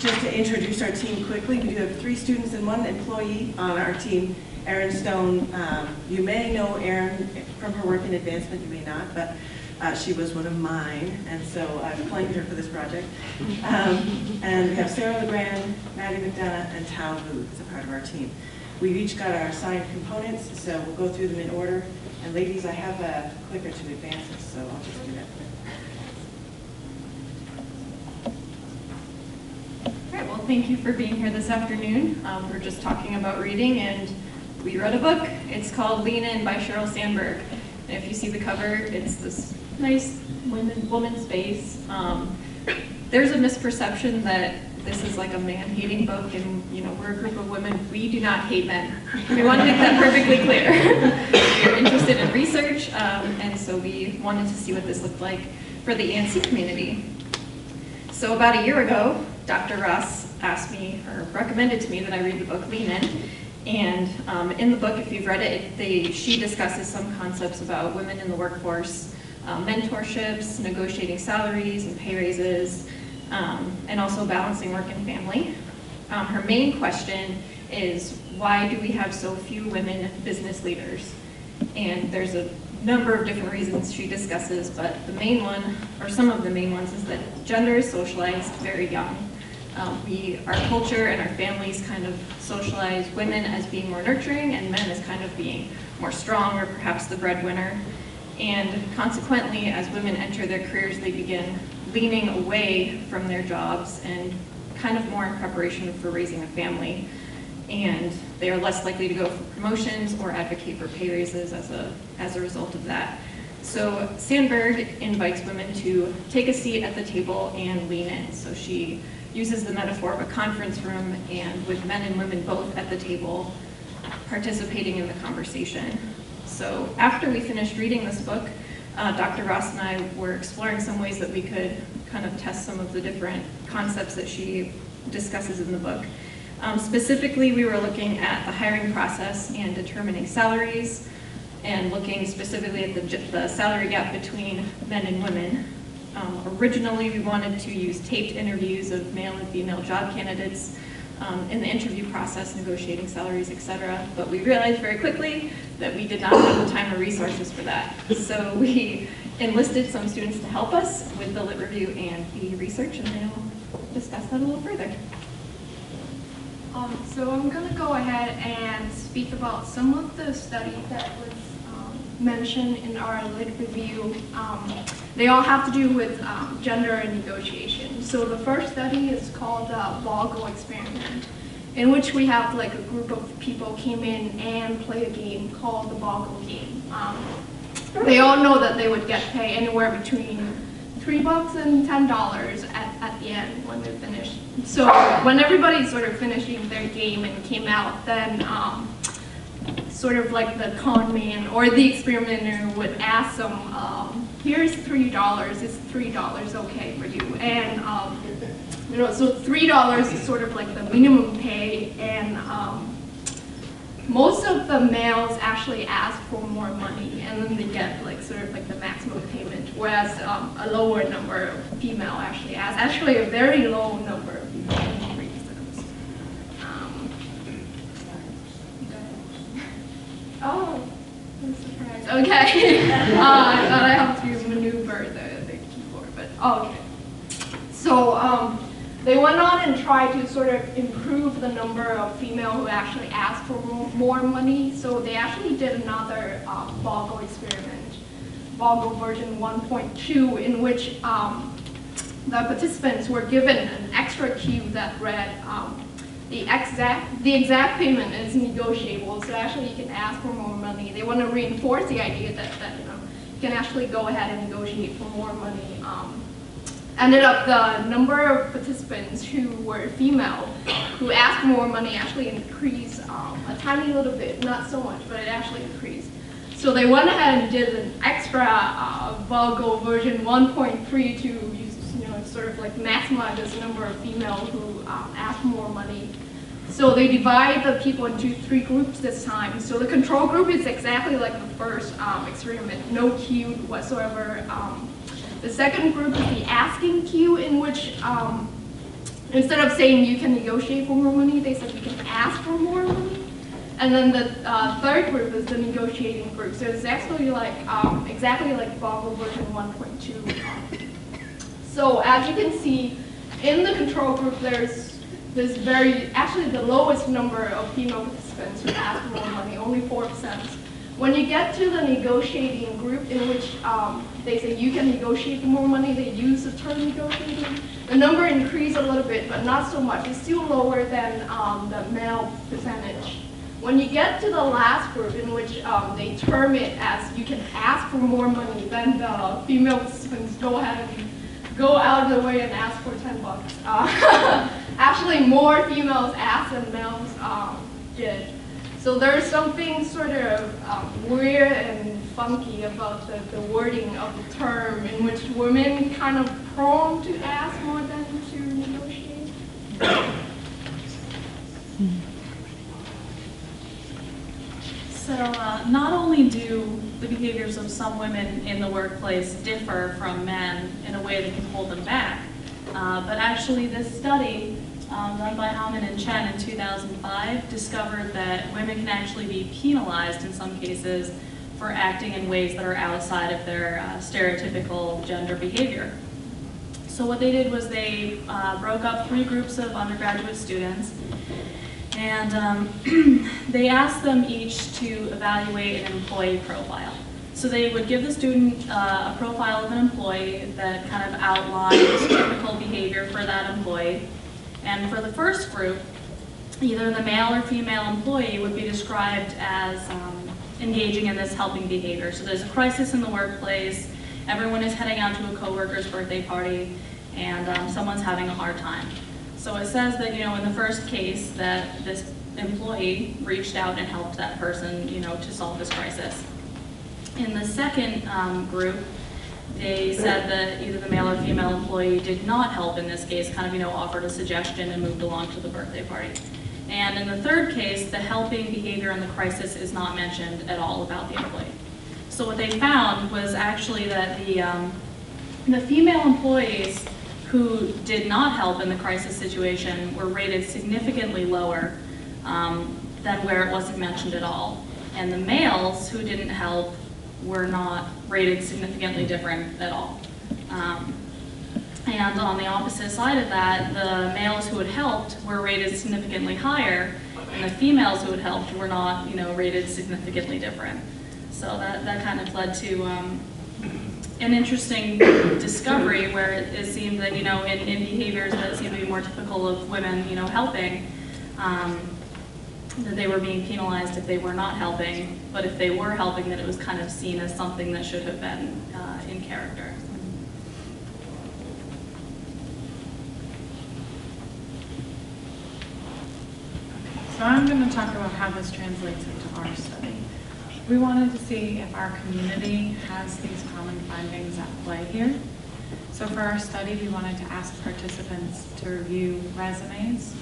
just to introduce our team quickly, we do have 3 students and 1 employee on our team. Erin Stone, you may know Erin from her work in advancement, you may not, but she was one of mine, and so I've claimed her for this project. And we have Sarah LeGrand, Madeline McDonough, and Thao Vu as a part of our team. We've each got our assigned components, so we'll go through them in order. And ladies, I have a clicker to advance this, so I'll just do that. All right, well, thank you for being here this afternoon. We're just talking about reading, and we read a book. It's called Lean In by Sheryl Sandberg. And if you see the cover, it's this nice woman's face. There's a misperception that this is like a man-hating book, and we're a group of women. We do not hate men. We want to make that perfectly clear. We're interested in research, and so we wanted to see what this looked like for the ANC community. So about a year ago, Dr. Ross asked me, or recommended to me, that I read the book Lean In. And in the book, if you've read it, she discusses some concepts about women in the workforce, mentorships, negotiating salaries and pay raises, and also balancing work and family. Her main question is, why do we have so few women business leaders? And there's a number of different reasons she discusses, but the main one, or some of the main ones, is that gender is socialized very young. Our culture and our families kind of socialize women as being more nurturing and men as kind of being more strong or perhaps the breadwinner. And consequently, as women enter their careers, they begin leaning away from their jobs and kind of more in preparation for raising a family. And they are less likely to go for promotions or advocate for pay raises as a result of that. So Sandberg invites women to take a seat at the table and lean in. So she uses the metaphor of a conference room, and with men and women both at the table participating in the conversation. So after we finished reading this book, Dr. Ross and I were exploring some ways that we could kind of test some of the different concepts that she discusses in the book. Specifically, we were looking at the hiring process and determining salaries, and looking specifically at the salary gap between men and women. Originally, we wanted to use taped interviews of male and female job candidates in the interview process, negotiating salaries, etc. But we realized very quickly that we did not have the time or resources for that. So we enlisted some students to help us with the lit review and the research, and they'll discuss that a little further. So I'm going to go ahead and speak about some of the studies that was mentioned in our lit review. They all have to do with gender and negotiation. So the first study is called the Vago Experiment, in which we have like a group of people came in and play a game called the Vago game. They all know that they would get paid anywhere between $3 and $10 at the end when they finished. So when everybody's sort of finishing their game and came out, then sort of like the con man or the experimenter would ask them, here's $3, is $3 okay for you? And so $3 is sort of like the minimum pay, and most of the males actually ask for more money, and then they get like sort of like the maximum payment, whereas a lower number of female actually ask, actually a very low number of female reasons. Oh, I'm surprised. Okay. I thought I have to maneuver the keyboard, but okay. So they went on and tried to sort of improve the number of female who actually asked for more money. So they actually did another Vago experiment, Vago version 1.2, in which the participants were given an extra cue that read, the exact payment is negotiable, so actually you can ask for more money. They want to reinforce the idea that you can actually go ahead and negotiate for more money. Ended up the number of participants who were female who asked for more money actually increased a tiny little bit, not so much, but it actually increased. So they went ahead and did an extra Vago version 1.3 to use, sort of like maximize this number of female who asked for more money. So they divide the people into 3 groups this time. So the control group is exactly like the first experiment, no cue whatsoever. The second group is the asking cue, in which instead of saying you can negotiate for more money, they said you can ask for more money. And then the third group is the negotiating group. So it's actually like exactly like Vago version 1.2. So as you can see, in the control group, there's this actually the lowest number of female participants who ask for more money, only 4%. When you get to the negotiating group, in which they say you can negotiate for more money, they use the term negotiating, the number increased a little bit, but not so much. It's still lower than the male percentage. When you get to the last group, in which they term it as you can ask for more money, then the female participants go ahead and go out of the way and ask for $10. Actually, more females asked than males did. So there's something sort of weird and funky about the wording of the term, in which women kind of prone to ask more than to negotiate. So not only do the behaviors of some women in the workplace differ from men in a way that can hold them back, but actually this study done by Hauman and Chen in 2005 discovered that women can actually be penalized in some cases for acting in ways that are outside of their stereotypical gender behavior. So what they did was they broke up 3 groups of undergraduate students, and they asked them each to evaluate an employee profile. So they would give the student a profile of an employee that kind of outlines typical behavior for that employee. And for the first group, either the male or female employee would be described as engaging in this helping behavior. So there's a crisis in the workplace, everyone is heading out to a coworker's birthday party, and someone's having a hard time. So it says that, in the first case that this employee reached out and helped that person, to solve this crisis. In the second group, they said that either the male or female employee did not help in this case, kind of, offered a suggestion and moved along to the birthday party. And in the third case, the helping behavior in the crisis is not mentioned at all about the employee. So what they found was actually that the female employees who did not help in the crisis situation were rated significantly lower than where it wasn't mentioned at all. And the males who didn't help were not rated significantly different at all. And on the opposite side of that, the males who had helped were rated significantly higher, and the females who had helped were not, rated significantly different. So that kind of led to an interesting discovery where it seemed that, in behaviors that seemed to be more typical of women, helping, that they were being penalized if they were not helping, but if they were helping, that it was kind of seen as something that should have been in character. So I'm going to talk about how this translates into our study. We wanted to see if our community has these common findings at play here. So for our study, we wanted to ask participants to review resumes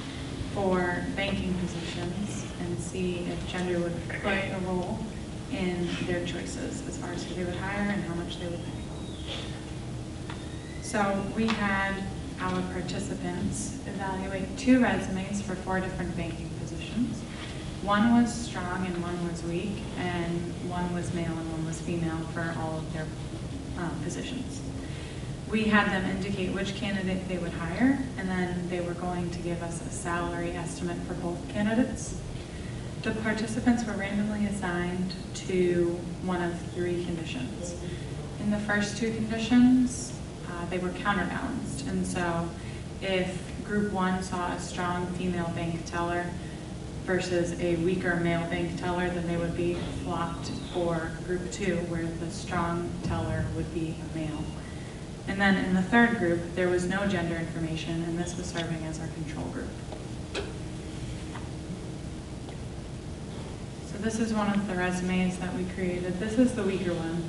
for banking positions and see if gender would play a role in their choices as far as who they would hire and how much they would pay. So we had our participants evaluate 2 resumes for 4 different banking positions. One was strong and one was weak, and one was male and one was female for all of their positions. We had them indicate which candidate they would hire, and then they were going to give us a salary estimate for both candidates. The participants were randomly assigned to one of 3 conditions. In the first 2 conditions, they were counterbalanced, and so if group 1 saw a strong female bank teller versus a weaker male bank teller, then they would be flocked for group 2, where the strong teller would be a male. And then in the third group, there was no gender information, and this was serving as our control group. So this is one of the resumes that we created. This is the weaker one,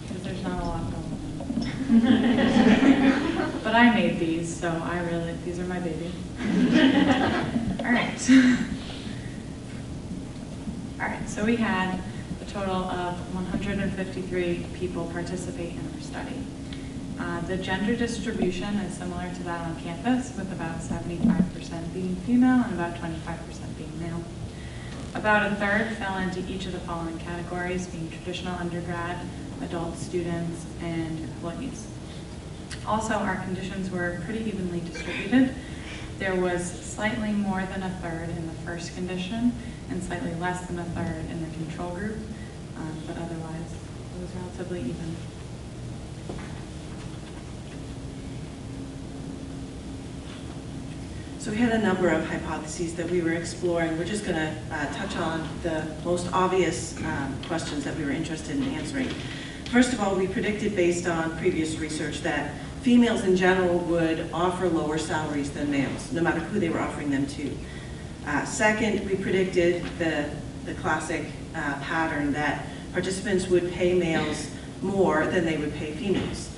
because there's not a lot going on. But I made these, so these are my baby. All right. All right, so we had a total of 153 people participate in our study. The gender distribution is similar to that on campus, with about 75% being female and about 25% being male. About a third fell into each of the following categories, being traditional undergrad, adult students, and employees. Also, our conditions were pretty evenly distributed. There was slightly more than a third in the first condition and slightly less than a third in the control group, but otherwise it was relatively even. So we had a number of hypotheses that we were exploring. We're just going to touch on the most obvious questions that we were interested in answering. First of all, we predicted based on previous research that females in general would offer lower salaries than males, no matter who they were offering them to. Second, we predicted the classic pattern that participants would pay males more than they would pay females.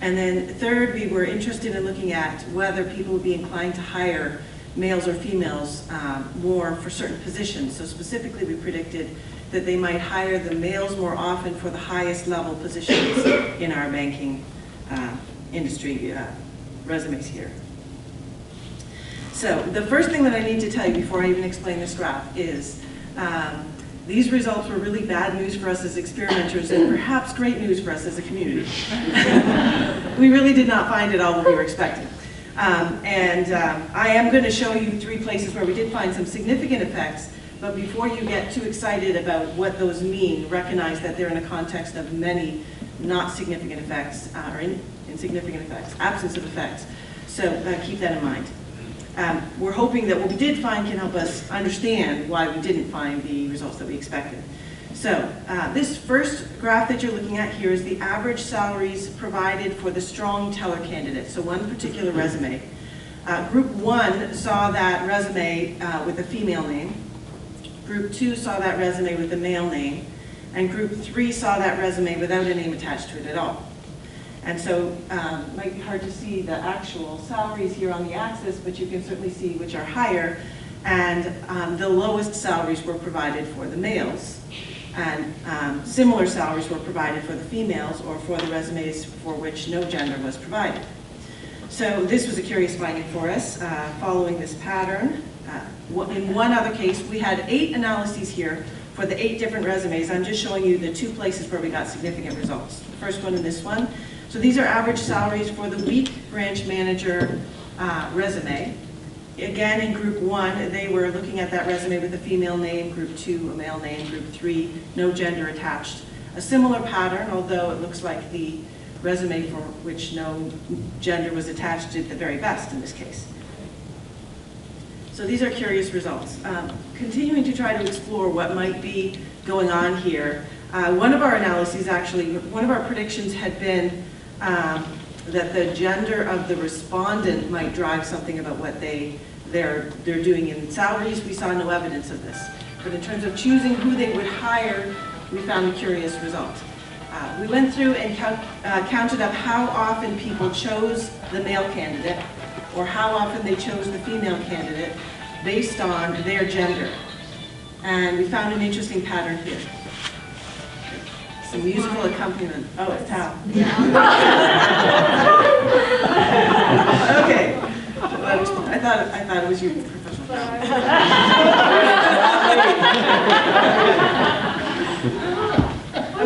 And then third, we were interested in looking at whether people would be inclined to hire males or females more for certain positions. So specifically, we predicted that they might hire the males more often for the highest level positions in our banking industry resumes here. So the first thing that I need to tell you before I even explain this graph is these results were really bad news for us as experimenters and perhaps great news for us as a community. We really did not find it all what we were expecting. I am going to show you 3 places where we did find some significant effects, but before you get too excited about what those mean, recognize that they're in a context of many not significant effects, or insignificant effects, absence of effects. So keep that in mind. We're hoping that what we did find can help us understand why we didn't find the results that we expected. So this first graph that you're looking at here is the average salaries provided for the strong teller candidate, so one particular resume. Group 1 saw that resume with a female name. Group 2 saw that resume with a male name. And Group 3 saw that resume without a name attached to it at all. And so it might be hard to see the actual salaries here on the axis, but you can certainly see which are higher. And the lowest salaries were provided for the males. And similar salaries were provided for the females or for the resumes for which no gender was provided. So this was a curious finding for us, following this pattern. In one other case, we had 8 analyses here for the 8 different resumes. I'm just showing you the 2 places where we got significant results. The first one and this one. So these are average salaries for the weak branch manager resume. Again, in Group 1, they were looking at that resume with a female name, Group 2, a male name, Group 3, no gender attached. A similar pattern, although it looks like the resume for which no gender was attached did the very best in this case. So these are curious results. Continuing to try to explore what might be going on here, one of our analyses actually, one of our predictions had been that the gender of the respondent might drive something about what they're doing in salaries. We saw no evidence of this. But in terms of choosing who they would hire, we found a curious result. We went through and counted up how often people chose the male candidate or how often they chose the female candidate based on their gender. And we found an interesting pattern here. Some musical accompaniment. Oh, it's Thao. Okay. I thought it was you, professional.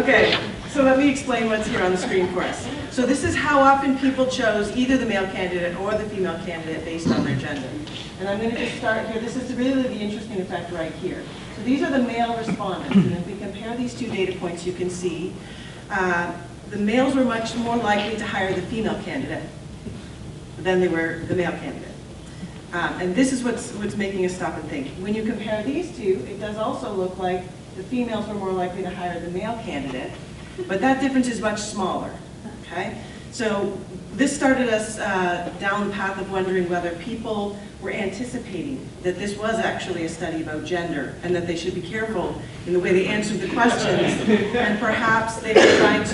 Okay, so let me explain what's here on the screen for us. So this is how often people chose either the male candidate or the female candidate based on their gender. And I'm going to just start here. This is really the interesting effect right here. So these are the male respondents, and if we compare these 2 data points, you can see the males were much more likely to hire the female candidate than they were the male candidate. And this is what's making us stop and think. When you compare these 2, it does also look like the females were more likely to hire the male candidate, but that difference is much smaller. Okay? So this started us down the path of wondering whether people were anticipating that this was actually a study about gender and that they should be careful in the way they answered the questions, and perhaps they were trying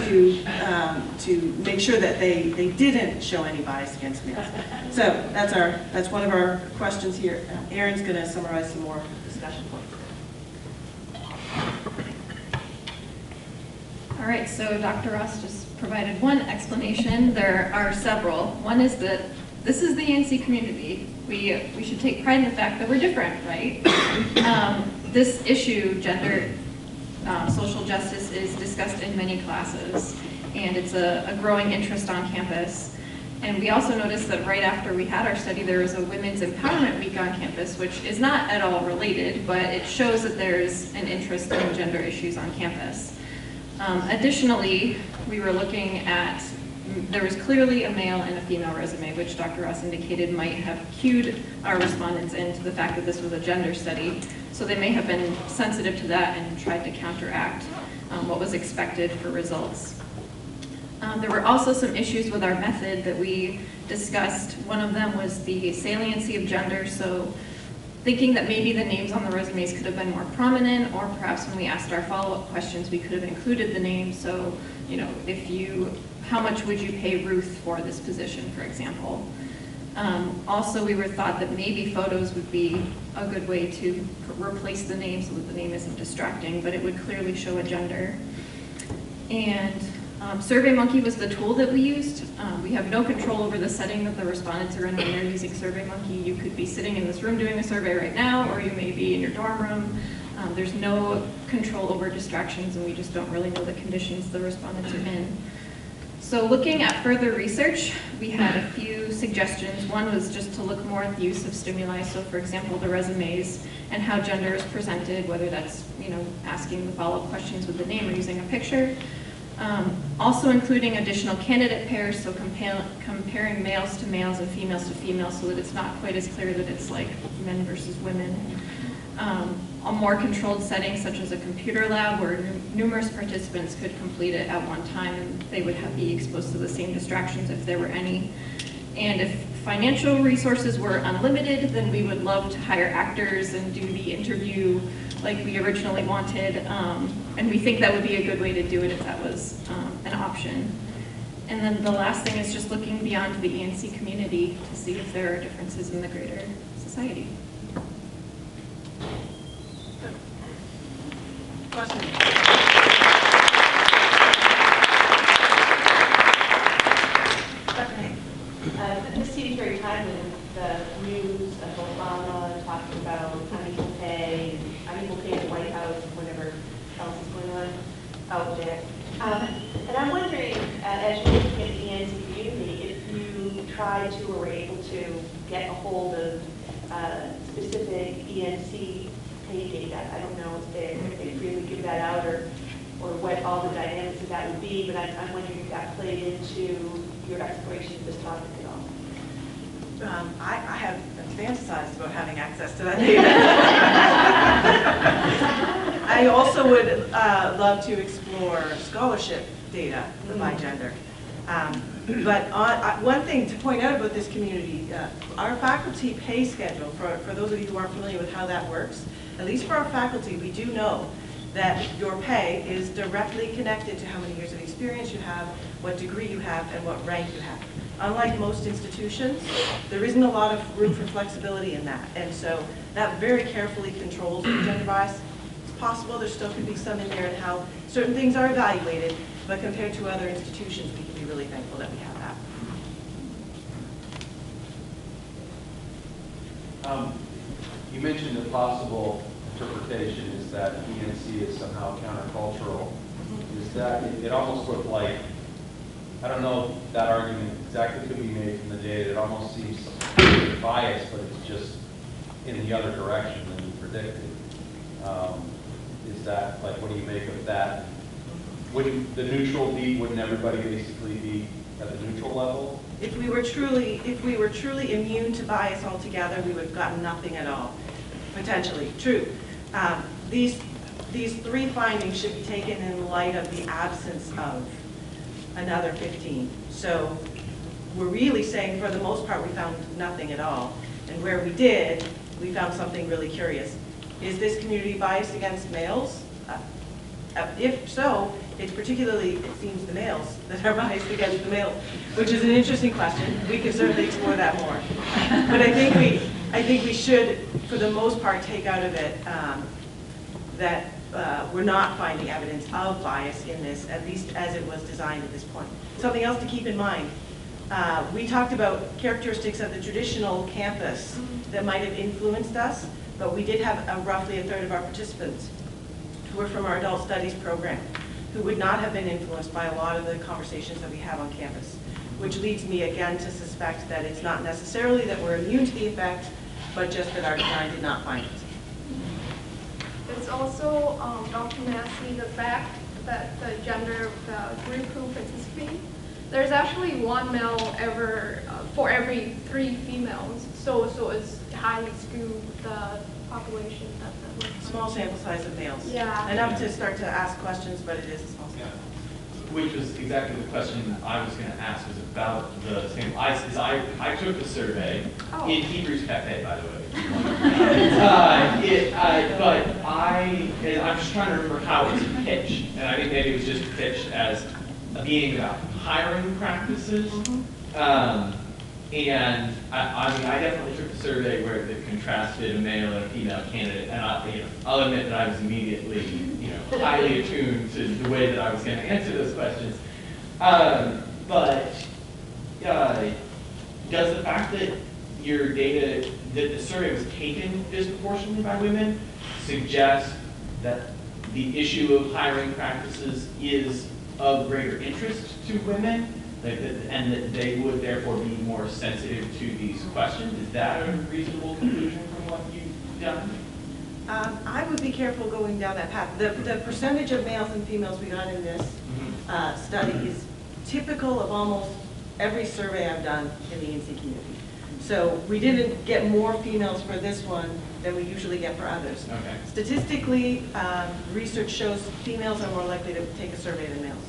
to make sure that they didn't show any bias against males. So that's one of our questions here. Erin's going to summarize some more discussion points. All right, so Dr. Ross just provided one explanation. There are several. One is that this is the ENC community. We should take pride in the fact that we're different, right? This issue, gender, social justice, is discussed in many classes, and it's a growing interest on campus. And we also noticed that right after we had our study, there was a Women's Empowerment Week on campus, which is not at all related, but it shows that there's an interest in gender issues on campus. Additionally, we were looking at, there was clearly a male and a female resume, which Dr. Ross indicated might have cued our respondents into the fact that this was a gender study. So they may have been sensitive to that and tried to counteract what was expected for results. There were also some issues with our method that we discussed. One of them was the saliency of gender, so thinking that maybe the names on the resumes could have been more prominent, or perhaps when we asked our follow-up questions, we could have included the name. So, you know, how much would you pay Ruth for this position, for example? Also, we were thought that maybe photos would be a good way to replace the name so that the name isn't distracting, but it would clearly show a gender. And SurveyMonkey was the tool that we used. We have no control over the setting that the respondents are in when they're using SurveyMonkey. You could be sitting in this room doing a survey right now, or you may be in your dorm room. There's no control over distractions, and we just don't really know the conditions the respondents are in. So looking at further research, we had a few suggestions. One was just to look more at the use of stimuli. So for example, the resumes and how gender is presented, whether that's, you know, asking the follow-up questions with the name or using a picture. Also including additional candidate pairs, so comparing males to males and females to females, so that it's not quite as clear that it's like men versus women. A more controlled setting, such as a computer lab, where numerous participants could complete it at one time, and they would be exposed to the same distractions if there were any. And if financial resources were unlimited, then we would love to hire actors and do the interview like we originally wanted. And we think that would be a good way to do it if that was an option. And then the last thing is just looking beyond the ENC community to see if there are differences in the greater society. Question. This seems very timely with the news of Obama talking about unequal pay in the White House, and whatever else is going on out there. And I'm wondering, as you're looking at the ENC community, if you tried to or were able to get a hold of specific ENC pay data. I don't know if they really give that out or what all the dynamics of that would be, but I'm wondering if that played into your exploration of this topic at all. I have fantasized about having access to that data. I also would love to explore scholarship data by gender. But one thing to point out about this community, our faculty pay schedule, for those of you who aren't familiar with how that works, at least for our faculty, we do know that your pay is directly connected to how many years of experience you have, what degree you have, and what rank you have. Unlike most institutions, there isn't a lot of room for flexibility in that. And so that very carefully controls the gender bias. It's possible there still could be some in there in how certain things are evaluated, but compared to other institutions, we can be really thankful that we have that. You mentioned a possible interpretation is that ENC is somehow countercultural. Is that, it almost looked like, I don't know if that argument exactly could be made from the data. It almost seems biased, but it's just in the other direction than you predicted. Is that, like, what do you make of that? Wouldn't the neutral be, wouldn't everybody basically be at the neutral level? If we were truly immune to bias altogether, we would have gotten nothing at all, potentially. True. These three findings should be taken in light of the absence of another 15. So we're really saying, for the most part, we found nothing at all. And where we did, we found something really curious. Is this community biased against males? If so, it's particularly, it seems, the males that are biased against the males, which is an interesting question. We could certainly explore that more. But I think we should, for the most part, take out of it that we're not finding evidence of bias in this, at least as it was designed at this point. Something else to keep in mind, we talked about characteristics of the traditional campus that might have influenced us, but we did have roughly a third of our participants who were from our adult studies program, who would not have been influenced by a lot of the conversations that we have on campus, which leads me again to suspect that it's not necessarily that we're immune to the effect, but just that our design did not find it. There's also documenting the fact that the gender of the group who participate, there's actually one male for every 3 females. So it's highly skewed the population that we're Small sample size of males. Yeah. Enough to start to ask questions, but it is a small sample. Which was exactly the question I was going to ask, was about the same. I took the survey in Hebrews Cafe, by the way. But I'm just trying to remember how it was pitched, and I think maybe it was just pitched as being about hiring practices. And I definitely took the survey where it contrasted a male and a female candidate, and I'll admit that I was immediately, highly attuned to the way that I was going to answer those questions. But does the fact that your data, that the survey was taken disproportionately by women, suggest that the issue of hiring practices is of greater interest to women? And that they would therefore be more sensitive to these questions? Is that a reasonable conclusion from what you've done? I would be careful going down that path. The percentage of males and females we got in this study is typical of almost every survey I've done in the ENC community. So we didn't get more females for this one than we usually get for others. Okay. Statistically, research shows females are more likely to take a survey than males.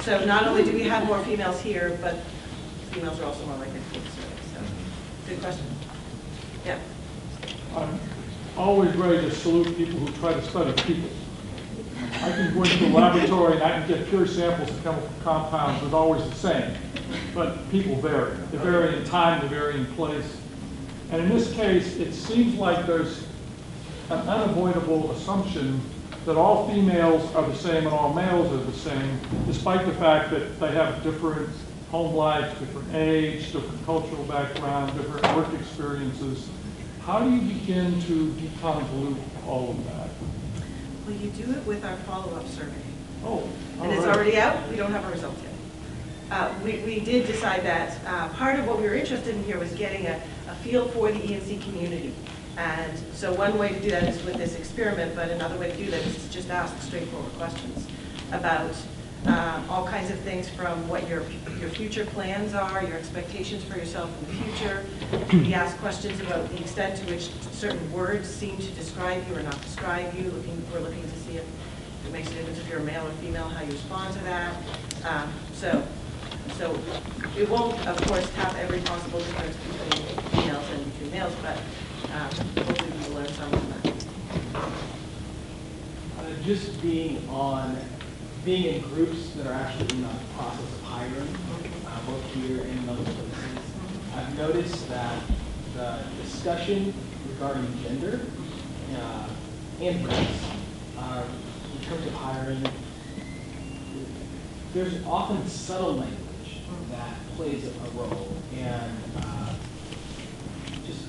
So not only do we have more females here, but females are also more likely to take a survey. So, good question. Yeah. I'm always ready to salute people who try to study people. I can go into the laboratory and I can get pure samples of chemical compounds that are always the same, but people vary. They vary in time, they vary in place. And in this case, it seems like there's an unavoidable assumption that all females are the same and all males are the same, despite the fact that they have different home lives, different age, different cultural background, different work experiences. How do you begin to deconvolute all of that? Well, you do it with our follow-up survey. Oh, And it's already out. We don't have our results yet. We did decide that part of what we were interested in here was getting a feel for the ENC community. And so one way to do that is with this experiment, but another way to do that is to just ask straightforward questions about all kinds of things, from what your future plans are, your expectations for yourself in the future. We ask questions about the extent to which certain words seem to describe you or not describe you. We're looking to see if it makes a difference if you're male or female, how you respond to that. So it won't, of course, have every possible difference between females and between males, but hopefully we will learn something from that. Just being in groups that are actually in the process of hiring, both here and in other places, I've noticed that the discussion regarding gender and race, in terms of hiring, there's often subtle language that plays a role, and just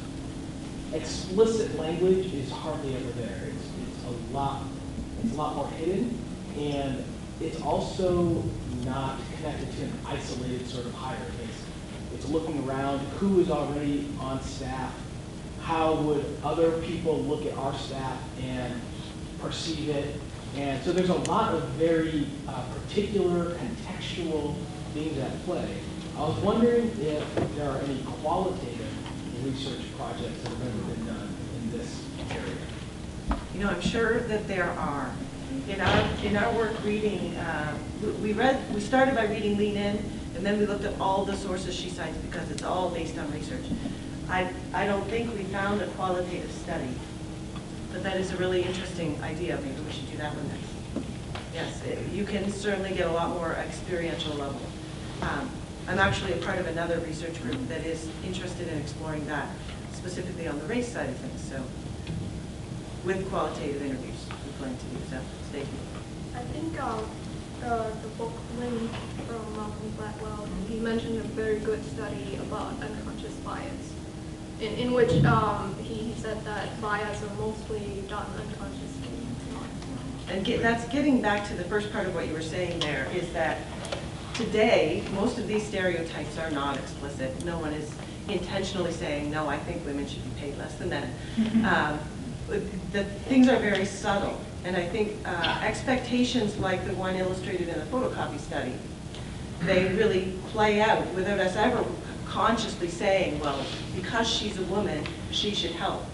explicit language is hardly ever there. It's a lot more hidden, and it's also not connected to an isolated sort of hiring. It's looking around, who is already on staff, how would other people look at our staff and perceive it, and so there's a lot of very particular contextual things at play. I was wondering if there are any qualitative research projects that have ever been done in this area. You know, I'm sure that there are. In our work reading, we started by reading Lean In, and then we looked at all the sources she cites because it's all based on research. I don't think we found a qualitative study, but that is a really interesting idea. Maybe we should do that one next. Yes, you can certainly get a lot more experiential level. I'm actually a part of another research group that is interested in exploring that, specifically on the race side of things, so with qualitative interviews. going to do. So, Stacey. I think the book Lynn from Malcolm Gladwell, he mentioned a very good study about unconscious bias, in which he said that bias are mostly done unconsciously. And that's getting back to the first part of what you were saying there, is that today, most of these stereotypes are not explicit. No one is intentionally saying, no, I think women should be paid less than men. The things are very subtle. And I think expectations like the one illustrated in the photocopy study, they really play out without us ever consciously saying, well, because she's a woman, she should help.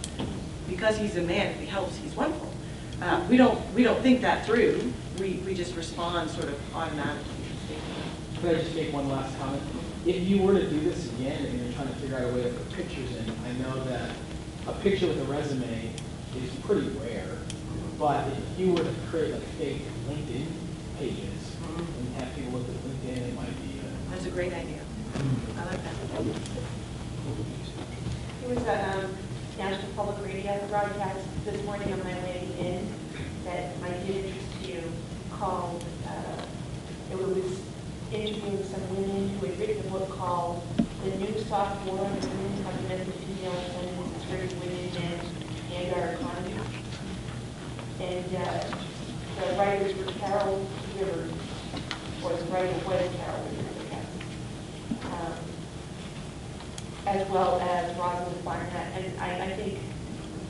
Because he's a man, if he helps, he's wonderful. We don't think that through. We just respond sort of automatically. Could I just make one last comment? If you were to do this again and you're trying to figure out a way to put pictures in, I know that a picture with a resume is pretty rare, but if you were to create like fake LinkedIn pages and have people look at LinkedIn, it might be. That's a great idea. I like that. There was a National Public Radio broadcast this morning on my way in that might be of interest to you called, it was interviewing some women who had written a book called The New Soft War on the Women of the Female Feminist Assertive Women and Our Economy. And the writers were Carol Rivers, or the writer was Carol Rivers, as well as Rosalind Barnett. And I think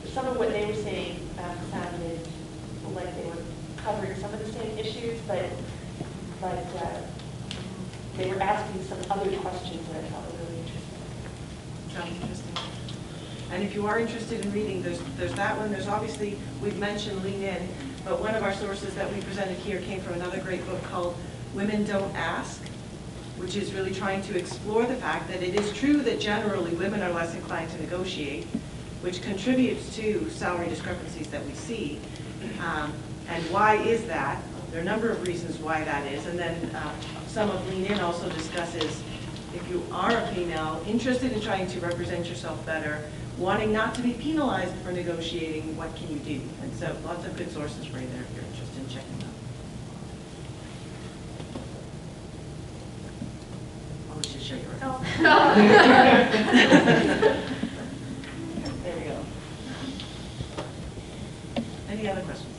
some of what they were saying sounded like they were covering some of the same issues, but they were asking some other questions that I thought were really interesting. Sounds interesting. And if you are interested in reading, there's that one. There's obviously, we've mentioned Lean In, but one of our sources that we presented here came from another great book called Women Don't Ask, which is really trying to explore the fact that it is true that generally women are less inclined to negotiate, which contributes to salary discrepancies that we see. And why is that? There are a number of reasons why that is. And then some of Lean In also discusses, if you are a female, interested in trying to represent yourself better, wanting not to be penalized for negotiating, what can you do? And so lots of good sources right there if you're interested in checking them out. I'll just show you. There we go. Any other questions?